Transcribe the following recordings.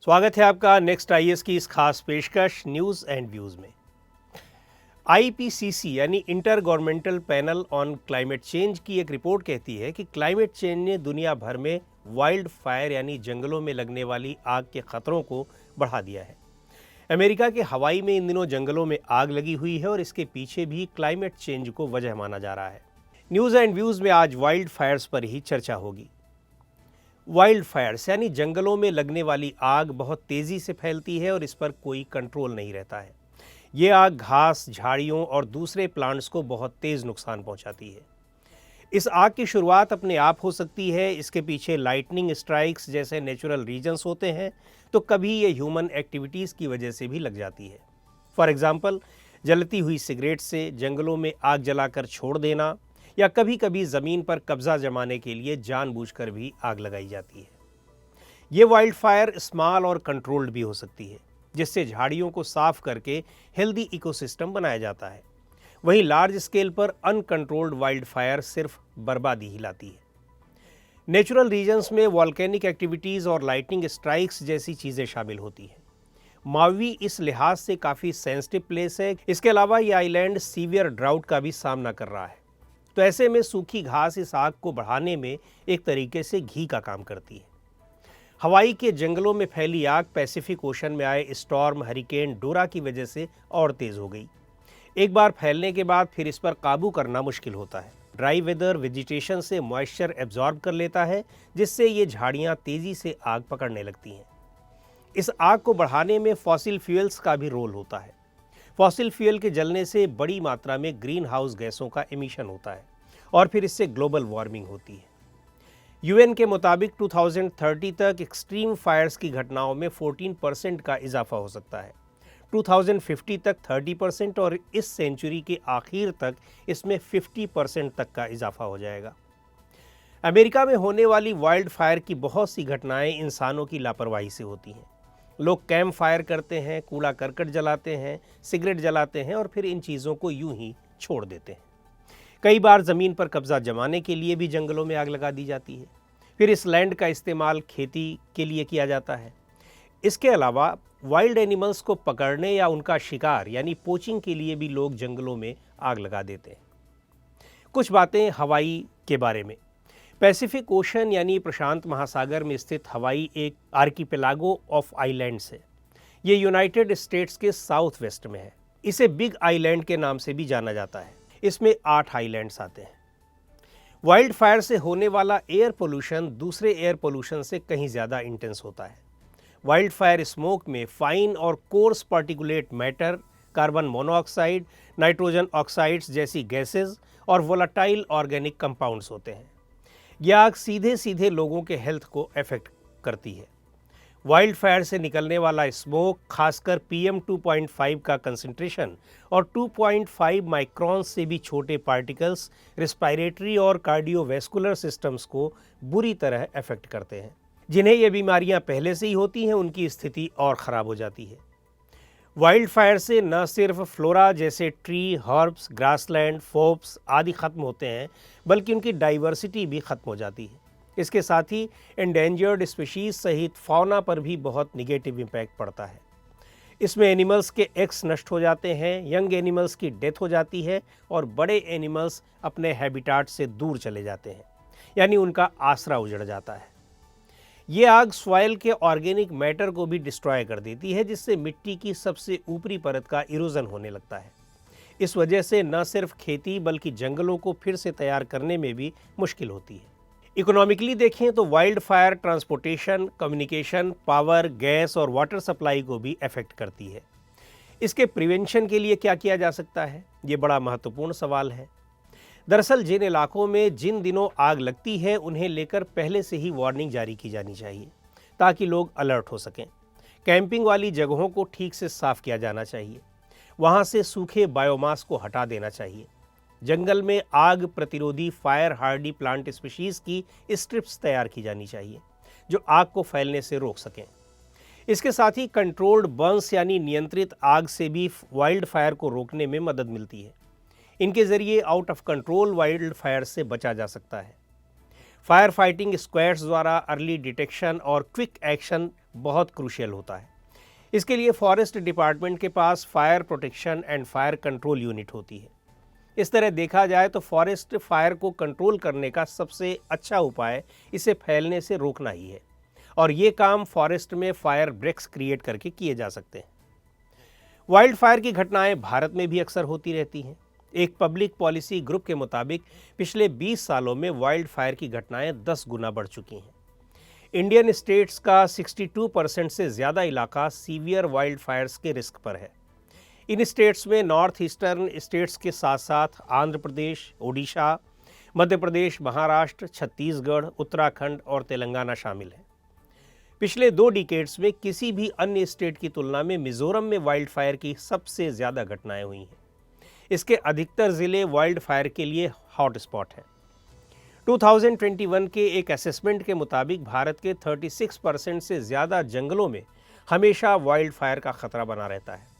स्वागत है आपका नेक्स्ट आईएएस की इस खास पेशकश न्यूज़ एंड व्यूज़ में। आईपीसीसी यानी inter governmental panel on climate change की एक रिपोर्ट कहती है कि क्लाइमेट चेंज ने दुनिया भर में वाइल्ड फायर यानी जंगलों में लगने वाली आग के खतरों को बढ़ा दिया है। अमेरिका के हवाई में इन दिनों जंगलों में आग लगी हुई है और इसके पीछे भी क्लाइमेट चेंज को वजह माना जा रहा है। न्यूज़ एंड व्यूज़ में आज वाइल्ड फायर्स पर ही चर्चा होगी। वाइल्ड फायर्स यानी जंगलों में लगने वाली आग बहुत तेज़ी से फैलती है और इस पर कोई कंट्रोल नहीं रहता है। ये आग घास, झाड़ियों और दूसरे प्लांट्स को बहुत तेज़ नुकसान पहुंचाती है। इस आग की शुरुआत अपने आप हो सकती है, इसके पीछे लाइटनिंग स्ट्राइक्स जैसे नेचुरल रीजन्स होते हैं, तो कभी ये ह्यूमन एक्टिविटीज़ की वजह से भी लग जाती है। फॉर एग्ज़ाम्पल, जलती हुई सिगरेट से जंगलों में आग जलाकर छोड़ देना या कभी कभी ज़मीन पर कब्जा जमाने के लिए जानबूझकर भी आग लगाई जाती है। ये वाइल्ड फायर स्मॉल और कंट्रोल्ड भी हो सकती है, जिससे झाड़ियों को साफ करके हेल्दी इकोसिस्टम बनाया जाता है। वहीं लार्ज स्केल पर अनकंट्रोल्ड वाइल्ड फायर सिर्फ बर्बादी ही लाती है। नेचुरल रीजन्स में वॉल्केनिक एक्टिविटीज़ और लाइटनिंग स्ट्राइक्स जैसी चीज़ें शामिल होती हैं। मावी इस लिहाज से काफ़ी सेंसिटिव प्लेस है। इसके अलावा ये आइलैंड सीवियर ड्राउट का भी सामना कर रहा है, तो ऐसे में सूखी घास इस आग को बढ़ाने में एक तरीके से घी का काम करती है। हवाई के जंगलों में फैली आग पैसिफिक ओशन में आए स्टॉर्म हरिकेन डोरा की वजह से और तेज़ हो गई। एक बार फैलने के बाद फिर इस पर काबू करना मुश्किल होता है। ड्राई वेदर वेजिटेशन से मॉइस्चर एब्जॉर्ब कर लेता है, जिससे ये झाड़ियाँ तेज़ी से आग पकड़ने लगती हैं। इस आग को बढ़ाने में फॉसिल फ्यूल्स का भी रोल होता है। फॉसिल फ्यूल के जलने से बड़ी मात्रा में ग्रीन हाउस गैसों का एमिशन होता है और फिर इससे ग्लोबल वार्मिंग होती है। यूएन के मुताबिक 2030 तक एक्सट्रीम फायर्स की घटनाओं में 14% का इजाफा हो सकता है। 2050 तक 30% और इस सेंचुरी के आखिर तक इसमें 50% तक का इजाफा हो जाएगा। अमेरिका में होने वाली वाइल्ड फायर की बहुत सी घटनाएं इंसानों की लापरवाही से होती हैं। लोग कैंप फायर करते हैं, कूड़ा करकट जलाते हैं, सिगरेट जलाते हैं और फिर इन चीज़ों को यूं ही छोड़ देते हैं। कई बार ज़मीन पर कब्जा जमाने के लिए भी जंगलों में आग लगा दी जाती है। फिर इस लैंड का इस्तेमाल खेती के लिए किया जाता है। इसके अलावा वाइल्ड एनिमल्स को पकड़ने या उनका शिकार यानी पोचिंग के लिए भी लोग जंगलों में आग लगा देते हैं। कुछ बातें हवाई के बारे में। पैसिफिक ओशन यानी प्रशांत महासागर में स्थित हवाई एक आर्किपेलागो ऑफ आइलैंड्स है। ये यूनाइटेड स्टेट्स के साउथ वेस्ट में है। इसे बिग आइलैंड के नाम से भी जाना जाता है। इसमें 8 आइलैंड्स आते हैं। वाइल्ड फायर से होने वाला एयर पोल्यूशन दूसरे एयर पोल्यूशन से कहीं ज़्यादा इंटेंस होता है। वाइल्ड फायर स्मोक में फाइन और course particulate matter, carbon monoxide, nitrogen oxides जैसी गैसेस और वोलाटाइल ऑर्गेनिक कंपाउंड्स होते हैं। यह आग सीधे सीधे लोगों के हेल्थ को अफेक्ट करती है। वाइल्ड फायर से निकलने वाला स्मोक, खासकर PM 2.5 का कंसंट्रेशन और 2.5 माइक्रॉन से भी छोटे पार्टिकल्स रेस्पिरेटरी और कार्डियोवैस्कुलर सिस्टम्स को बुरी तरह अफेक्ट करते हैं। जिन्हें ये बीमारियां पहले से ही होती हैं, उनकी स्थिति और ख़राब हो जाती है। वाइल्ड फायर से न सिर्फ फ्लोरा जैसे ट्री, हर्ब्स, ग्रासलैंड, फोप्स आदि ख़त्म होते हैं, बल्कि उनकी डाइवर्सिटी भी ख़त्म हो जाती है। इसके साथ ही एंडेंजर्ड स्पीशीज़ सहित फौना पर भी बहुत निगेटिव इम्पैक्ट पड़ता है। इसमें एनिमल्स के एग्स नष्ट हो जाते हैं, यंग एनिमल्स की डेथ हो जाती है और बड़े एनिमल्स अपने हैबिटाट से दूर चले जाते हैं, यानी उनका आसरा उजड़ जाता है। ये आग सॉइल के ऑर्गेनिक मैटर को भी डिस्ट्रॉय कर देती है, जिससे मिट्टी की सबसे ऊपरी परत का इरोजन होने लगता है। इस वजह से न सिर्फ खेती बल्कि जंगलों को फिर से तैयार करने में भी मुश्किल होती है। इकोनॉमिकली देखें तो wild fire transportation, communication, power, gas और वाटर सप्लाई को भी अफेक्ट करती है। इसके प्रिवेंशन के लिए क्या किया जा सकता है, ये बड़ा महत्वपूर्ण सवाल है। दरअसल जिन इलाकों में जिन दिनों आग लगती है, उन्हें लेकर पहले से ही वार्निंग जारी की जानी चाहिए, ताकि लोग अलर्ट हो सकें। कैंपिंग वाली जगहों को ठीक से साफ किया जाना चाहिए। वहाँ से सूखे बायोमास को हटा देना चाहिए। जंगल में आग प्रतिरोधी फायर हार्डी प्लांट स्पीशीज़ की स्ट्रिप्स तैयार की जानी चाहिए, जो आग को फैलने से रोक सकें। इसके साथ ही कंट्रोल्ड बर्न्स यानी नियंत्रित आग से भी वाइल्ड फायर को रोकने में मदद मिलती है। इनके ज़रिए out of control wild fire से बचा जा सकता है। फायर फाइटिंग स्क्वाड्स द्वारा अर्ली डिटेक्शन और क्विक एक्शन बहुत क्रूशियल होता है। इसके लिए फॉरेस्ट डिपार्टमेंट के पास fire protection and fire control unit होती है। इस तरह देखा जाए तो फॉरेस्ट फायर को कंट्रोल करने का सबसे अच्छा उपाय इसे फैलने से रोकना ही है, और ये काम फॉरेस्ट में फायर ब्रेक्स क्रिएट करके किए जा सकते हैं। वाइल्ड फायर की घटनाएं भारत में भी अक्सर होती रहती हैं। एक पब्लिक पॉलिसी ग्रुप के मुताबिक पिछले 20 सालों में वाइल्ड फायर की घटनाएं 10 गुना बढ़ चुकी हैं। इंडियन स्टेट्स का 62% से ज़्यादा इलाका सीवियर वाइल्ड फायर्स के रिस्क पर है। इन स्टेट्स में नॉर्थ ईस्टर्न स्टेट्स के साथ साथ आंध्र प्रदेश, ओडिशा, मध्य प्रदेश, महाराष्ट्र, छत्तीसगढ़, उत्तराखंड और तेलंगाना शामिल हैं। पिछले 2 डिकेड्स में किसी भी अन्य स्टेट की तुलना में मिजोरम में वाइल्ड फायर की सबसे ज़्यादा घटनाएं हुई हैं। इसके अधिकतर ज़िले वाइल्ड फायर के लिए हॉट स्पॉट हैं। 2021 के एक असेसमेंट के मुताबिक भारत के 36% से ज़्यादा जंगलों में हमेशा वाइल्ड फायर का खतरा बना रहता है।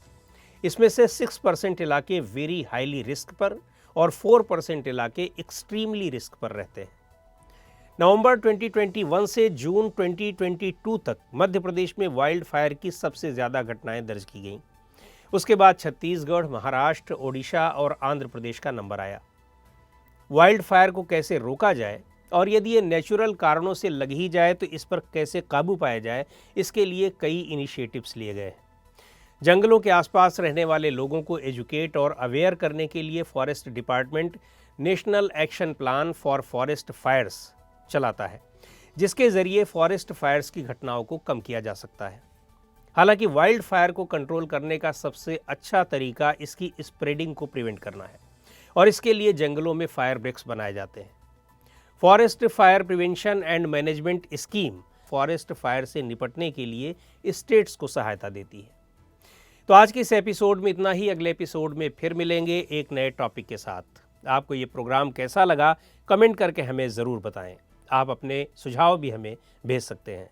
इसमें से 6% इलाके वेरी हाईली रिस्क पर और 4% इलाके एक्सट्रीमली रिस्क पर रहते हैं। नवंबर 2021 से जून 2022 तक मध्य प्रदेश में वाइल्ड फायर की सबसे ज़्यादा घटनाएं दर्ज की गईं। उसके बाद छत्तीसगढ़, महाराष्ट्र, ओडिशा और आंध्र प्रदेश का नंबर आया। वाइल्ड फायर को कैसे रोका जाए और यदि ये नेचुरल कारणों से लग ही जाए तो इस पर कैसे काबू पाया जाए, इसके लिए कई इनिशिएटिव्स लिए गए हैं। जंगलों के आसपास रहने वाले लोगों को एजुकेट और अवेयर करने के लिए forest department national action plan for forest fires चलाता है, जिसके ज़रिए फॉरेस्ट फायर्स की घटनाओं को कम किया जा सकता है। हालांकि वाइल्ड फायर को कंट्रोल करने का सबसे अच्छा तरीका इसकी स्प्रेडिंग को प्रिवेंट करना है, और इसके लिए जंगलों में फायर ब्रेक्स बनाए जाते हैं। Forest fire prevention and management scheme forest fire से निपटने के लिए स्टेट्स को सहायता देती है। तो आज के इस एपिसोड में इतना ही। अगले एपिसोड में फिर मिलेंगे एक नए टॉपिक के साथ। आपको ये प्रोग्राम कैसा लगा कमेंट करके हमें ज़रूर बताएं। आप अपने सुझाव भी हमें भेज सकते हैं।